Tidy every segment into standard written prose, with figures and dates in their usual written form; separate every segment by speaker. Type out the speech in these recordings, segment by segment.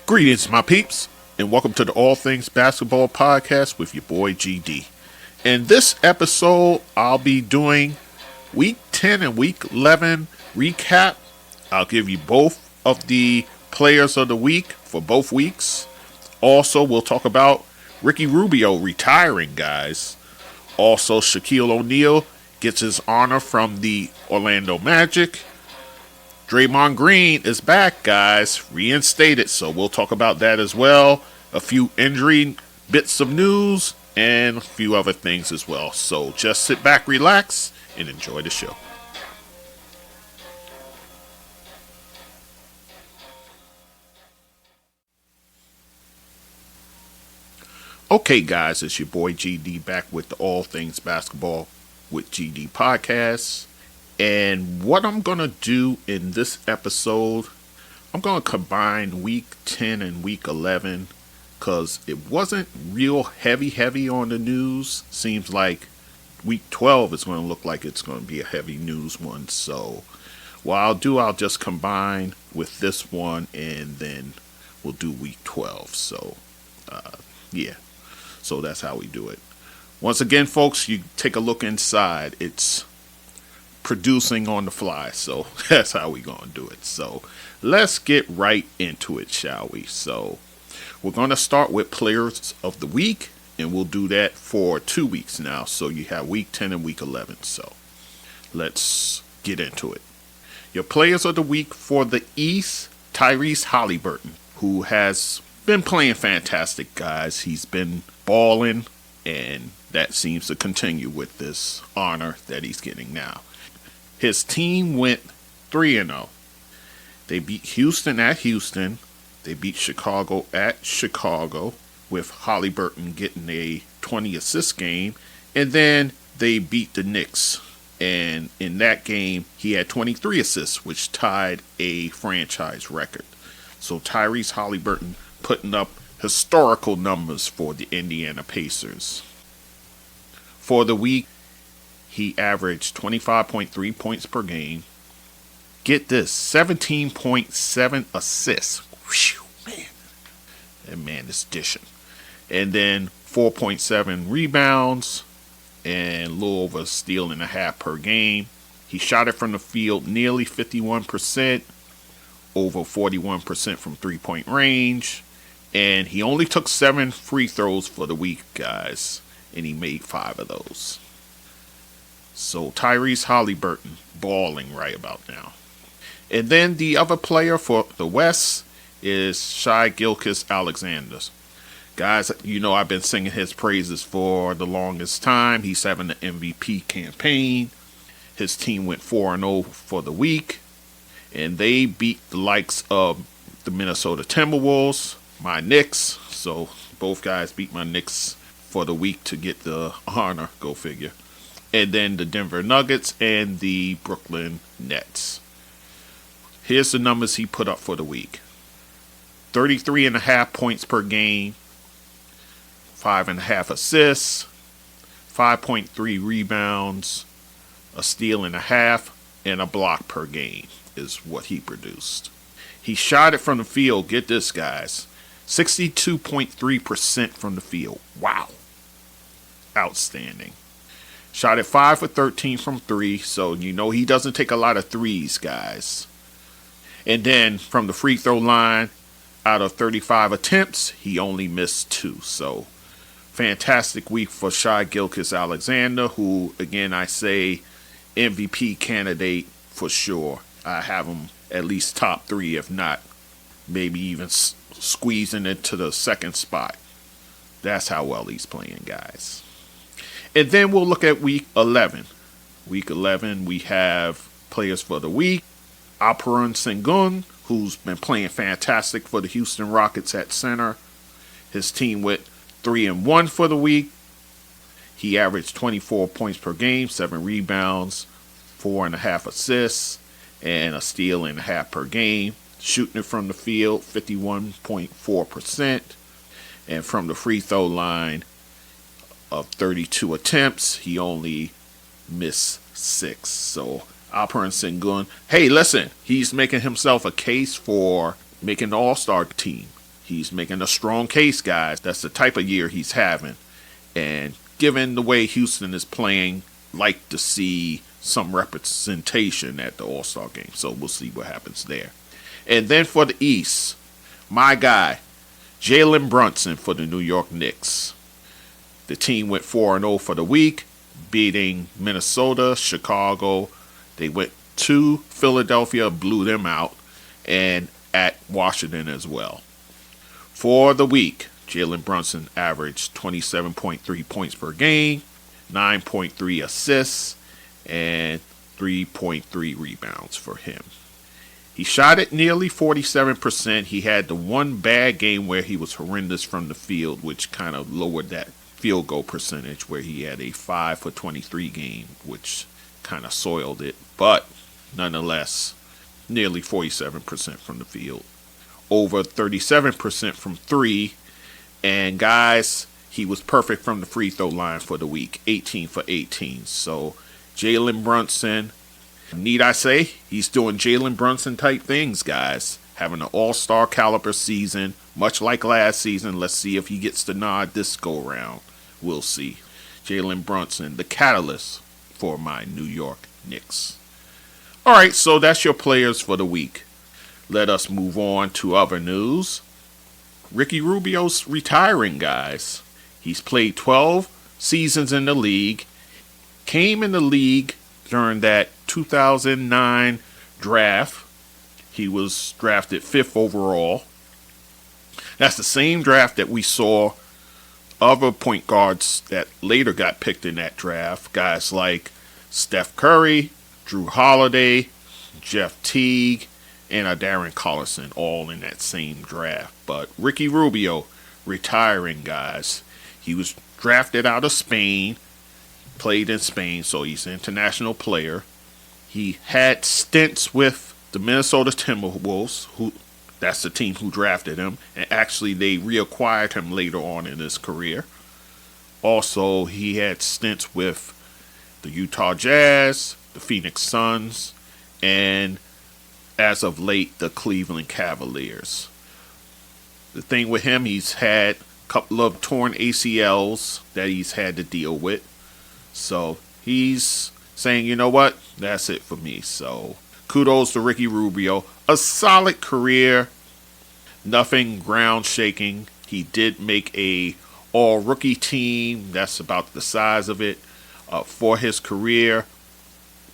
Speaker 1: Greetings, my peeps, and welcome to the All Things Basketball Podcast with your boy GD. In this episode, I'll be doing Week 10 and Week 11 recap. I'll give you both of the players of the week for both weeks. Also, we'll talk about Ricky Rubio retiring, guys. Also, Shaquille O'Neal gets his honor from the Orlando Magic. Draymond Green is back, guys, reinstated, so we'll talk about that as well. A few injury bits of news and a few other things as well. So just sit back, relax, and enjoy the show. Okay, guys, it's your boy GD back with the All Things Basketball with GD podcast. And what I'm going to do in this episode, I'm going to combine Week 10 and Week 11 because it wasn't real heavy on the news. Seems like Week 12 is going to look like it's going to be a heavy news one. So what I'll just combine with this one and then we'll do Week 12. So, yeah. So that's how we do it. Once again, folks, you take a look inside. It's producing on the fly, so that's how we gonna do it. So let's get right into it, shall we? So we're gonna start with players of the week, and we'll do that for 2 weeks now. So you have Week 10 and Week 11. So let's get into it. Your players of the week for the East: Tyrese Haliburton, who has been playing fantastic, guys. He's been balling, and that seems to continue with this honor that he's getting now. His team went 3-0. They beat Houston at Houston. They beat Chicago at Chicago, with Haliburton getting a 20-assist game. And then they beat the Knicks. And in that game, he had 23 assists, which tied a franchise record. So Tyrese Haliburton putting up historical numbers for the Indiana Pacers. For the week, he averaged 25.3 points per game. Get this, 17.7 assists. Whew, man. That man is dishing. And then 4.7 rebounds and a little over a steal and a half per game. He shot it from the field nearly 51%, over 41% from three-point range. And he only took 7 free throws for the week, guys. And he made 5 of those. So Tyrese Haliburton balling right about now. And then the other player for the West is Shai Gilgeous-Alexander. Guys, you know I've been singing his praises for the longest time. He's having the MVP campaign. His team went 4-0 for the week. And they beat the likes of the Minnesota Timberwolves, my Knicks. So both guys beat my Knicks for the week to get the honor, go figure. And then the Denver Nuggets and the Brooklyn Nets. Here's the numbers he put up for the week. 33.5 points per game, 5.5 assists, 5.3 rebounds, a steal and a half, and a block per game is what he produced. He shot it from the field, get this, guys, 62.3% from the field. Wow. Outstanding. Shot at 5 for 13 from 3, so you know he doesn't take a lot of threes, guys. And then from the free throw line, out of 35 attempts, he only missed 2. So fantastic week for Shai Gilgeous-Alexander, who, again, I say MVP candidate for sure. I have him at least top 3, if not maybe even squeezing into the second spot. That's how well he's playing, guys. And then we'll look at Week 11. Week 11, we have players for the week. Alperen Sengun, who's been playing fantastic for the Houston Rockets at center. His team went 3-1 for the week. He averaged 24 points per game, 7 rebounds, 4.5 assists, and a steal and a half per game. Shooting it from the field, 51.4%. And from the free throw line of 32 attempts, he only missed 6. So Alperen Sengun, hey, listen, he's making himself a case for making the All-Star team. He's making a strong case, guys. That's the type of year he's having. And given the way Houston is playing, like to see some representation at the All-Star game. So we'll see what happens there. And then for the East, my guy, Jalen Brunson for the New York Knicks. The team went 4-0 for the week, beating Minnesota, Chicago. They went to Philadelphia, blew them out, and at Washington as well. For the week, Jalen Brunson averaged 27.3 points per game, 9.3 assists, and 3.3 rebounds for him. He shot at nearly 47%. He had the one bad game where he was horrendous from the field, which kind of lowered that field goal percentage, where he had a 5 for 23 game, which kind of soiled it. But nonetheless, nearly 47% from the field. Over 37% from three. And guys, he was perfect from the free throw line for the week. 18 for 18. So Jalen Brunson, need I say, he's doing Jalen Brunson type things, guys. Having an all-star caliber season, much like last season. Let's see if he gets the nod this go-round. We'll see. Jalen Brunson, the catalyst for my New York Knicks. All right, so that's your players for the week. Let us move on to other news. Ricky Rubio's retiring, guys. He's played 12 seasons in the league. Came in the league during that 2009 draft. He was drafted 5th overall. That's the same draft that we saw other point guards that later got picked in that draft. Guys like Steph Curry, Drew Holiday, Jeff Teague, and Darren Collison, all in that same draft. But Ricky Rubio retiring, guys. He was drafted out of Spain, played in Spain, so he's an international player. He had stints with the Minnesota Timberwolves, that's the team who drafted him, and actually they reacquired him later on in his career. Also, he had stints with the Utah Jazz, the Phoenix Suns, and as of late, the Cleveland Cavaliers. The thing with him, he's had a couple of torn ACLs that he's had to deal with. So he's saying, you know what, that's it for me. So kudos to Ricky Rubio. A solid career, nothing ground shaking. He did make a all-rookie team. That's about the size of it for his career.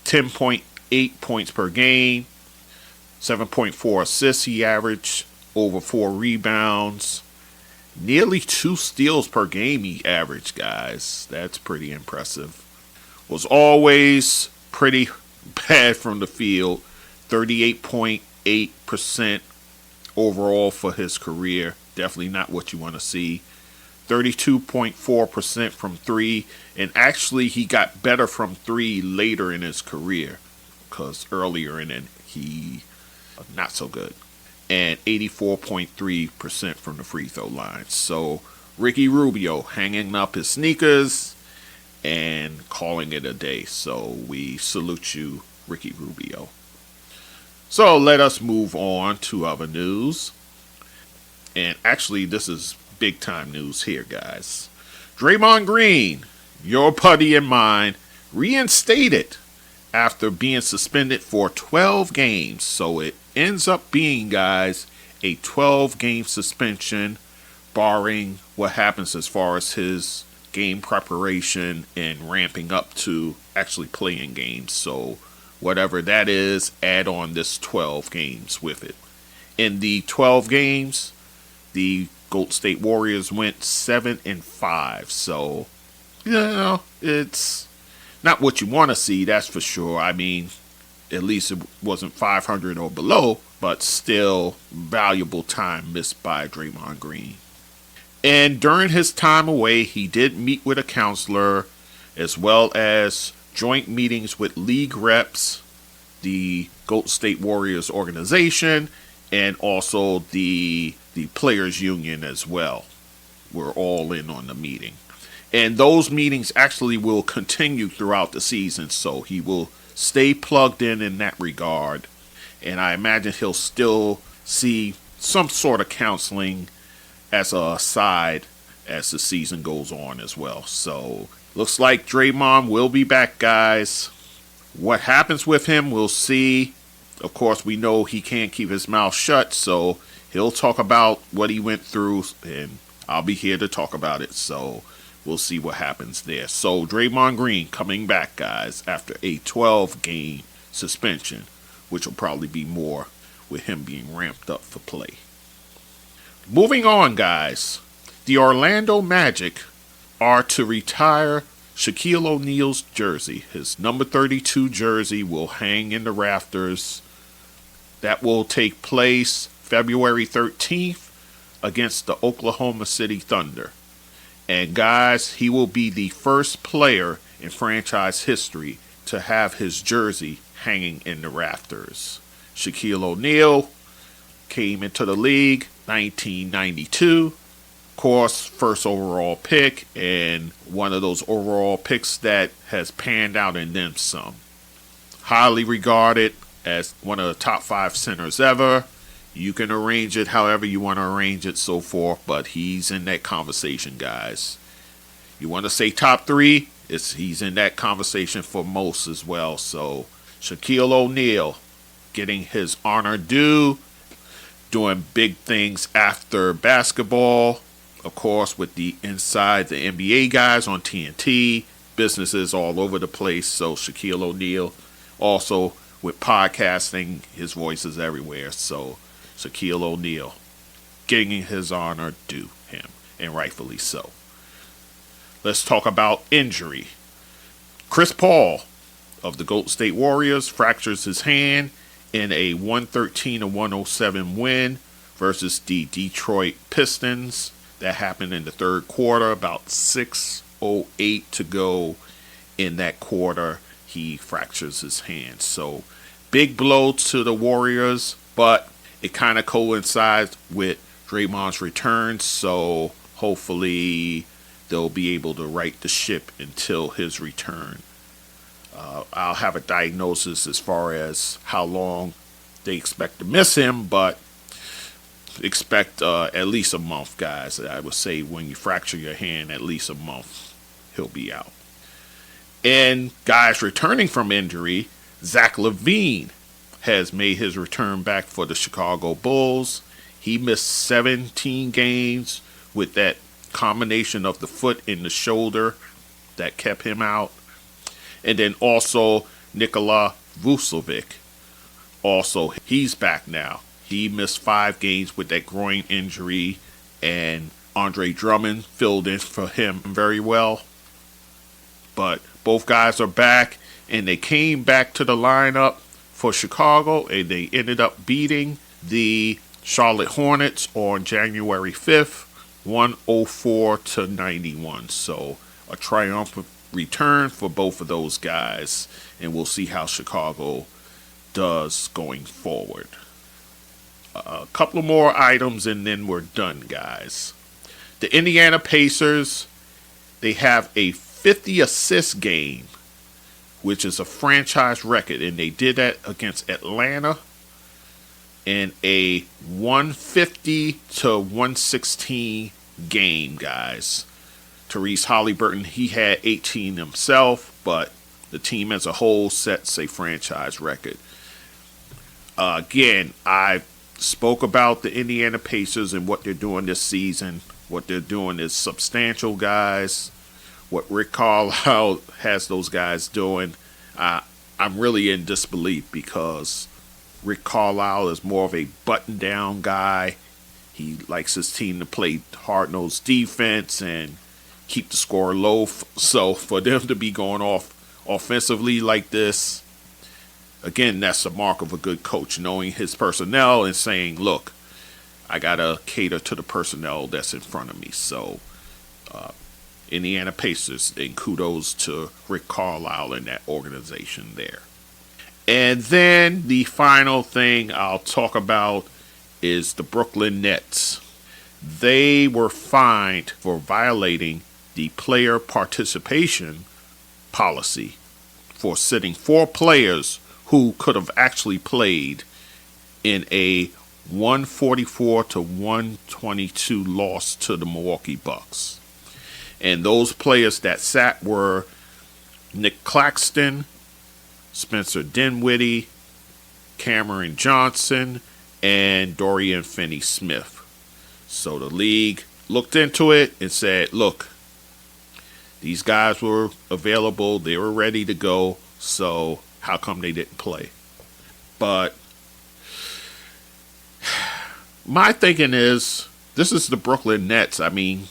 Speaker 1: 10.8 points per game, 7.4 assists he averaged, over 4 rebounds, nearly 2 steals per game he averaged, guys. That's pretty impressive. Was always pretty bad from the field, 38.8% overall for his career. Definitely not what you want to see. 32.4% from 3, and actually he got better from 3 later in his career, because earlier in it he not so good. And 84.3% from the free throw line. So Ricky Rubio hanging up his sneakers and calling it a day. So we salute you, Ricky Rubio. So let us move on to other news. And actually, this is big time news here, guys. Draymond Green, your buddy and mine, reinstated after being suspended for 12 games. So it ends up being, guys, a 12-game suspension, barring what happens as far as his game preparation and ramping up to actually playing games. So whatever that is, add on this 12 games with it. In the 12 games, the Golden State Warriors went 7-5. So, you know, it's not what you want to see, that's for sure. I mean, at least it wasn't 500 or below, but still valuable time missed by Draymond Green. And during his time away, he did meet with a counselor, as well as joint meetings with league reps, the Golden State Warriors organization, and also the players union as well. We're all in on the meeting. And those meetings actually will continue throughout the season, so he will stay plugged in that regard. And I imagine he'll still see some sort of counseling as a side as the season goes on as well. So looks like Draymond will be back, guys. What happens with him, we'll see. Of course, we know he can't keep his mouth shut, so he'll talk about what he went through, and I'll be here to talk about it. So we'll see what happens there. So Draymond Green coming back, guys, after a 12-game suspension, which will probably be more with him being ramped up for play. Moving on, guys. The Orlando Magic are to retire Shaquille O'Neal's jersey. His number 32 jersey will hang in the rafters. That will take place February 13th against the Oklahoma City Thunder. And guys, he will be the first player in franchise history to have his jersey hanging in the rafters. Shaquille O'Neal came into the league 1992. Of course, first overall pick, and one of those overall picks that has panned out and then some. Highly regarded as one of the top 5 centers ever. You can arrange it however you want to arrange it, so forth, but he's in that conversation, guys. You want to say top 3? He's in that conversation for most as well. So Shaquille O'Neal getting his honor due, doing big things after basketball. Of course, with the Inside the NBA guys on TNT, businesses all over the place. So Shaquille O'Neal also with podcasting, his voice is everywhere. So Shaquille O'Neal getting his honor due him, and rightfully so. Let's talk about injury. Chris Paul of the Golden State Warriors fractures his hand in a 113-107 win versus the Detroit Pistons. That happened in the third quarter, about 6:08 to go in that quarter. He fractures his hand. So big blow to the Warriors, but it kind of coincides with Draymond's return. So hopefully they'll be able to right the ship until his return. I'll have a diagnosis as far as how long they expect to miss him, but expect at least a month, guys. I would say when you fracture your hand, at least a month, he'll be out. And guys returning from injury, Zach LaVine has made his return back for the Chicago Bulls. He missed 17 games with that combination of the foot and the shoulder that kept him out. And then also Nikola Vucevic. Also, he's back now. He missed 5 games with that groin injury, and Andre Drummond filled in for him very well. But both guys are back, and they came back to the lineup for Chicago, and they ended up beating the Charlotte Hornets on January 5th, 104-91. So a triumphant return for both of those guys, and we'll see how Chicago does going forward. A couple of more items and then we're done, guys. The Indiana Pacers, they have a 50 assist game, which is a franchise record, and they did that against Atlanta in a 150-116 game, guys. Tyrese Haliburton, he had 18 himself, but the team as a whole sets a franchise record. Again, I spoke about the Indiana Pacers and what they're doing this season. What they're doing is substantial, guys. What Rick Carlisle has those guys doing, I'm really in disbelief, because Rick Carlisle is more of a button-down guy. He likes his team to play hard-nosed defense and keep the score low. So for them to be going off offensively like this, again, that's a mark of a good coach, knowing his personnel and saying, look, I got to cater to the personnel that's in front of me. So Indiana Pacers, and kudos to Rick Carlisle and that organization there. And then the final thing I'll talk about is the Brooklyn Nets. They were fined for violating the player participation policy for sitting 4 players who could have actually played in a 144-122 loss to the Milwaukee Bucks. And those players that sat were Nick Claxton, Spencer Dinwiddie, Cameron Johnson, and Dorian Finney-Smith. So the league looked into it and said, look, these guys were available. They were ready to go. So how come they didn't play? But my thinking is, this is the Brooklyn Nets. I mean,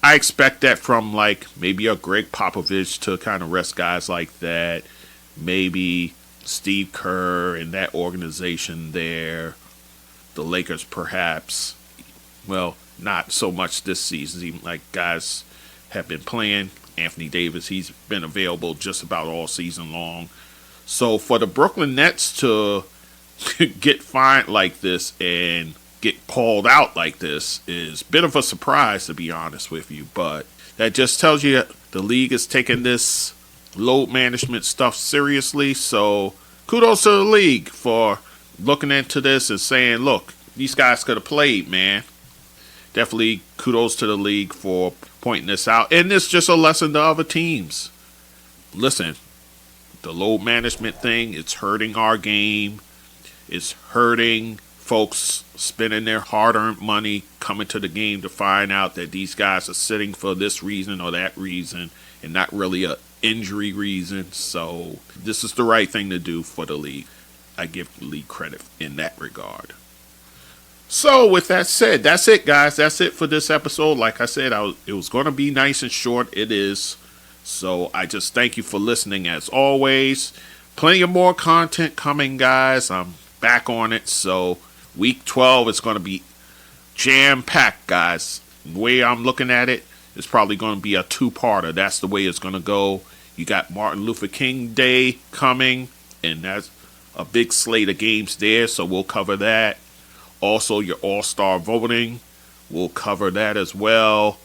Speaker 1: I expect that from like maybe a Greg Popovich to kind of rest guys like that. Maybe Steve Kerr and that organization there. The Lakers perhaps. Well, not so much this season. Even like guys have been playing. Anthony Davis, he's been available just about all season long. So for the Brooklyn Nets to get fined like this and get called out like this is a bit of a surprise, to be honest with you. But that just tells you the league is taking this load management stuff seriously. So kudos to the league for looking into this and saying, look, these guys could have played, man. Definitely kudos to the league for pointing this out. And it's just a lesson to other teams. Listen, the load management thing, it's hurting our game. It's hurting folks spending their hard-earned money coming to the game to find out that these guys are sitting for this reason or that reason and not really a injury reason. So this is the right thing to do for the league. I give the league credit in that regard. So with that said, that's it, guys. That's it for this episode. Like I said, it was going to be nice and short. It is. So I just thank you for listening as always. Plenty of more content coming, guys. I'm back on it. So week 12 is going to be jam-packed, guys. The way I'm looking at it, it's probably going to be a two-parter. That's the way it's going to go. You got Martin Luther King Day coming, and that's a big slate of games there. So we'll cover that. Also, your all-star voting, we'll cover that as well.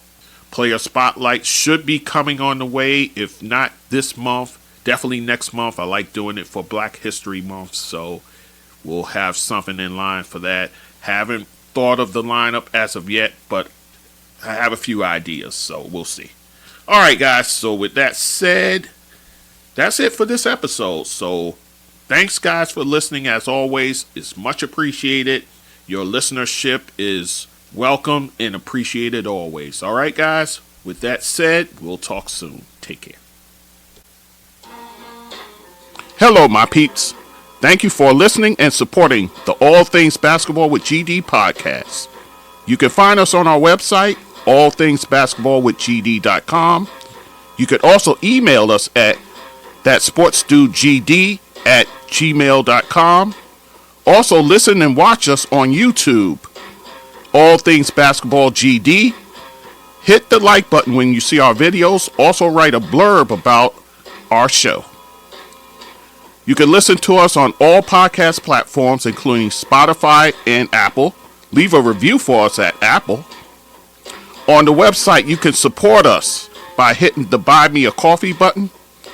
Speaker 1: Player Spotlight should be coming on the way. If not this month, definitely next month. I like doing it for Black History Month, so we'll have something in line for that. Haven't thought of the lineup as of yet, but I have a few ideas, so we'll see. All right, guys, so with that said, that's it for this episode. So thanks, guys, for listening. As always, it's much appreciated. Your listenership is welcome and appreciated always. All right, guys? With that said, we'll talk soon. Take care. Hello, my peeps. Thank you for listening and supporting the All Things Basketball with GD podcast. You can find us on our website, allthingsbasketballwithgd.com. You could also email us at thatsportsdudegd@gmail.com. Also, listen and watch us on YouTube, All Things Basketball GD. Hit the like button when you see our videos. Also, write a blurb about our show. You can listen to us on all podcast platforms, including Spotify and Apple. Leave a review for us at Apple. On the website, you can support us by hitting the Buy Me a Coffee button,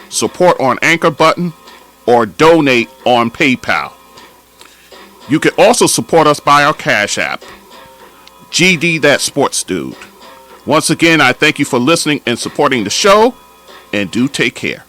Speaker 1: support on Anchor button, or donate on PayPal. You can also support us by our Cash App, GD That Sports Dude. Once again, I thank you for listening and supporting the show, and do take care.